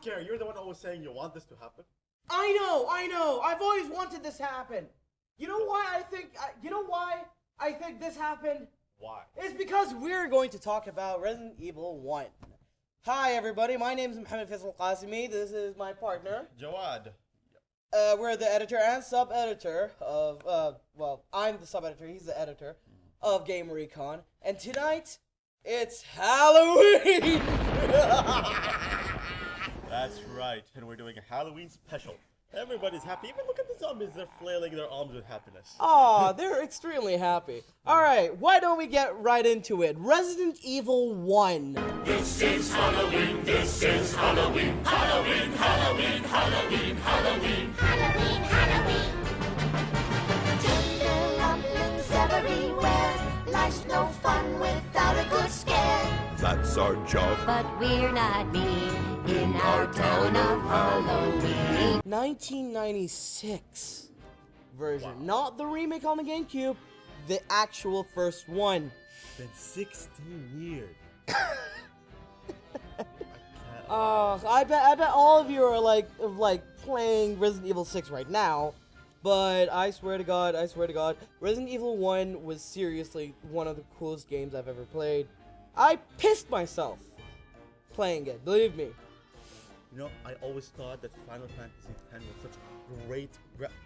care. You're the one always saying you want this to happen. I know. I've always wanted this to happen. You know why I think? This happened? Why? It's because we're going to talk about Resident Evil 1. Hi, everybody. My name is Mohammed Faisal Qasimi. This is my partner, Jawad. We're the editor and sub-editor of, I'm the sub-editor, he's the editor of Game Rekon. And tonight, it's Halloween! That's right, and we're doing a Halloween special. Everybody's happy. Even look at the zombies. They're flailing their arms with happiness. Aw, they're extremely happy. Alright, why don't we get right into it? Resident Evil 1. This is Halloween, this is Halloween, Halloween, Halloween, Halloween, Halloween, Halloween, Halloween. Tender lumblings everywhere. Life's no fun without a good scare. That's our job. But we're not mean in our town of Halloween. 1996 version. Not the remake on the GameCube, the actual first one. Been 16 years. I bet all of you are like playing Resident Evil 6 right now. But I swear to God, Resident Evil 1 was seriously one of the coolest games I've ever played. I pissed myself playing it, believe me. You know, I always thought that Final Fantasy X was such great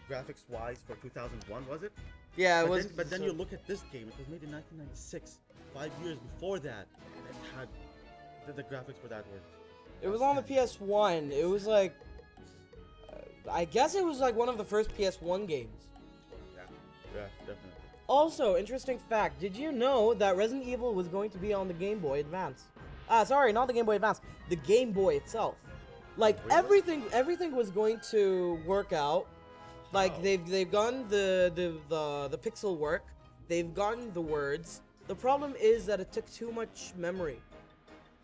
graphics-wise for 2001, was it? Yeah, it but was. Then, but then you look at this game, it was made in 1996, 5 years before that, and it had the graphics for that were. It was on the PS1. It was like, I guess it was like one of the first PS1 games. Yeah, definitely. Also, interesting fact, did you know that Resident Evil was going to be on the Game Boy Advance? Sorry, not the Game Boy Advance, the Game Boy itself. Like, really? everything was going to work out. Like, Wow. they've gotten the pixel work, they've gotten the words. The problem is that it took too much memory.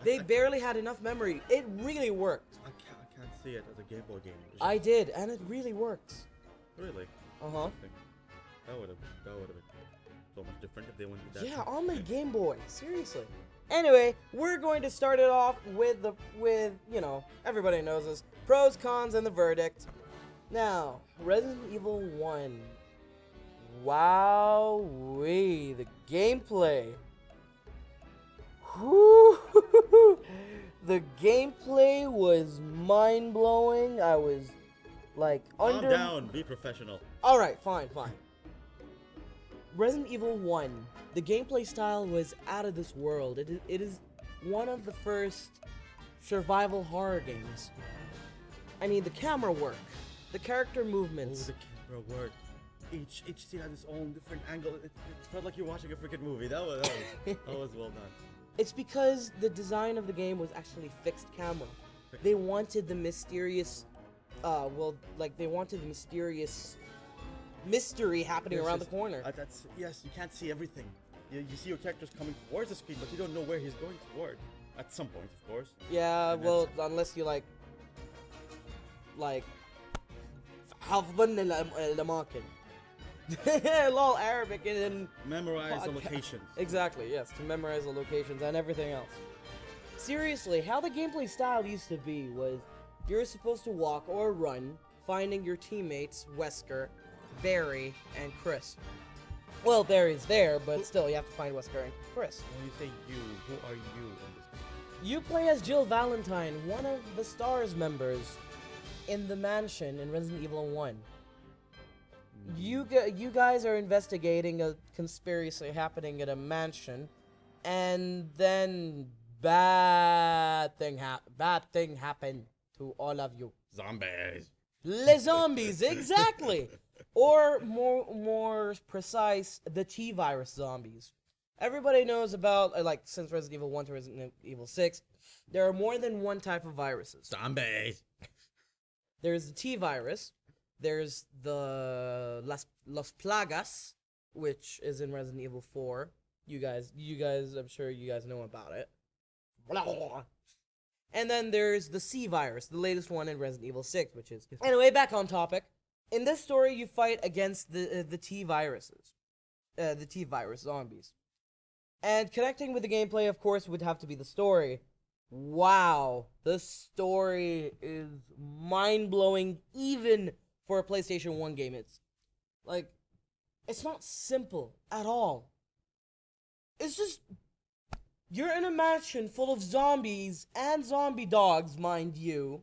They barely had enough memory. It really worked. I can't see it as a Game Boy game. I did, and it really works. Really? Uh-huh. That would have been so much different if they went with that. Yeah, on the Game Boy. Seriously. Anyway, we're going to start it off with you know, everybody knows this. Pros, cons, and the verdict. Now, Resident Evil 1. Wow-wee, the gameplay. Whoo! The gameplay was mind-blowing. I was like Calm down, be professional. Alright, fine. Resident Evil 1, the gameplay style was out of this world. It is one of the first survival horror games. I mean, the camera work, the character movements. Oh, the camera work. Each scene had its own different angle. It felt like you're watching a freaking movie. That was well done. It's because the design of the game was actually fixed camera. They wanted the mysterious, they wanted the mysterious mystery happening around the corner. Yes, you can't see everything. You see your characters coming towards the screen, but you don't know where he's going toward. At some point, of course. Yeah, And well, unless you like حفظنا الأماكن. Lol, Arabic and then Memorize the locations. Exactly, yes, to memorize the locations and everything else. Seriously, how the gameplay style used to be was you're supposed to walk or run, finding your teammates, Wesker, Barry, and Chris. Well, Barry's there, but still, you have to find Wesker and Chris. When you say you, who are you in this game? You play as Jill Valentine, one of the STARS members in the mansion in Resident Evil 1. You guys are investigating a conspiracy happening at a mansion, and then bad thing happened to all of you. Zombies. Les zombies, exactly. Or more precise, the T-virus zombies. Everybody knows about, since Resident Evil 1 to Resident Evil 6, there are more than one type of viruses. Zombies. There's the T-virus, there's the Las Plagas, which is in Resident Evil 4. You guys, I'm sure you guys know about it. And then there's the C-virus, the latest one in Resident Evil 6, which is... Anyway, back on topic. In this story, you fight against the T-viruses. The T-virus zombies. And connecting with the gameplay, of course, would have to be the story. wow, the story is mind-blowing even for a PlayStation 1 game. It's like, it's not simple at all. It's just, you're in a mansion full of zombies and zombie dogs, mind you,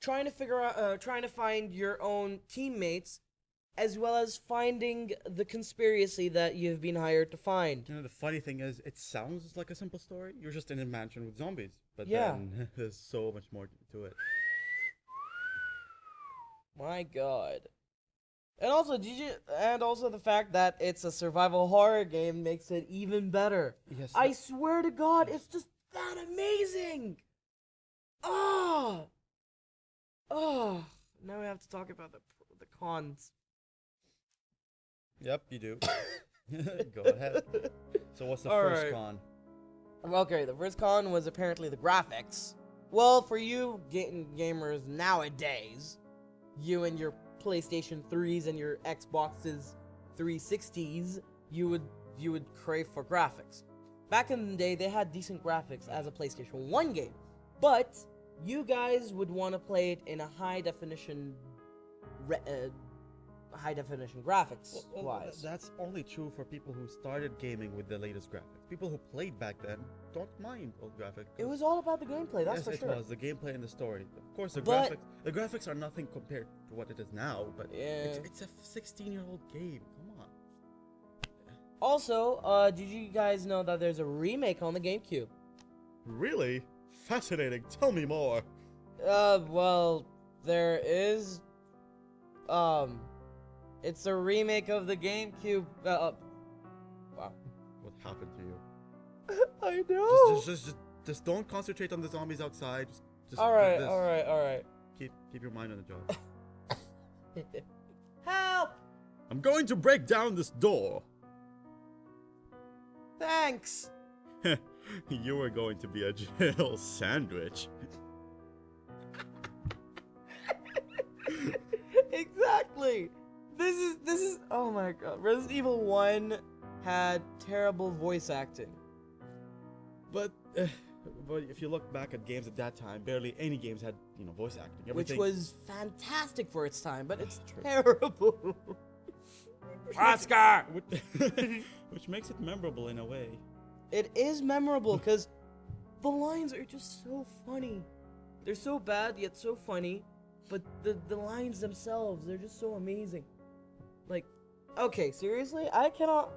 trying to find your own teammates, as well as finding the conspiracy that you've been hired to find. You know, the funny thing is, it sounds like a simple story. You're just in a mansion with zombies. But Yeah. then there's so much more to it. My God. And also, the fact that it's a survival horror game makes it even better. Yes. I swear to God, it's just that amazing. Oh. Now we have to talk about the cons. Yep, you do. Go ahead. So what's the first Alright. con? Okay, the first con was apparently the graphics. Well, for you gamers nowadays, you and your PlayStation 3s and your Xboxes 360s, you would crave for graphics. Back in the day, they had decent graphics as a PlayStation 1 game, but you guys would want to play it in a high definition graphics wise. That's only true for people who started gaming with the latest graphics. People who played back then don't mind old graphics. It was all about the gameplay, that's yes, for it sure. was the gameplay and the story. Of course, the But- graphics are nothing compared to what it is now. But Yeah. it's a 16-year-old game. Come on. Also, did you guys know that there's a remake on the GameCube? Really fascinating. Tell me more. Well, there is, it's a remake of the GameCube, wow. What happened to you? I know! Just don't concentrate on the zombies outside. Just Alright, this. alright. Keep your mind on the job. Help! I'm going to break down this door. Thanks! You were going to be a jail sandwich. Exactly! This is, oh my God. Resident Evil 1 had terrible voice acting. But if you look back at games at that time, barely any games had voice acting. Which Everything. was fantastic for its time, but it's True. terrible. Oscar! Which makes it memorable in a way. It is memorable because the lines are just so funny. They're so bad yet so funny, but the lines themselves, they're just so amazing. Like, okay, seriously, I cannot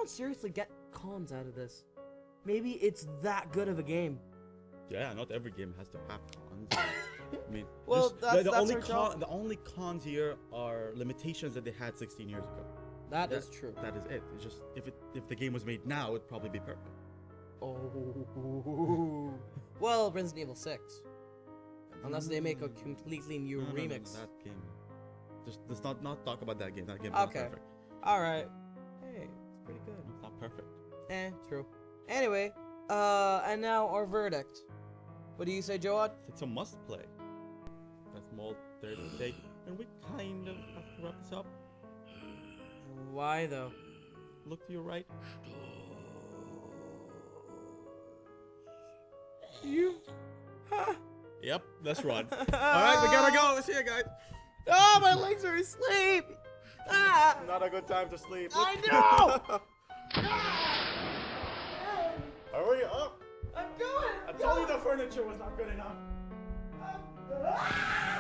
seriously get cons out of this. Maybe it's that good of a game. Yeah, not every game has to have cons. I mean, Well, just- that's the only our job. the only cons here are limitations that they had 16 years ago. That is true. That is it. It's just if the game was made now, it'd probably be perfect. Oh. Well, Resident Evil 6. Unless they make a completely new No, remix. that game. Just let's not talk about that game. That game is Okay. not perfect. Alright. Hey, it's pretty good. It's not perfect. True. Anyway, and now our verdict. What do you say, Jawad? It's a must play. That's Mold third mistake, and we kind of have to wrap this up. Why though? Look to your right. You. Yep, let's run. All right, we gotta go. See you guys. Oh, my legs are asleep. Ah! Not a good time to sleep. I know. Hurry up! I'm going. I told you the furniture was not good enough. Ah!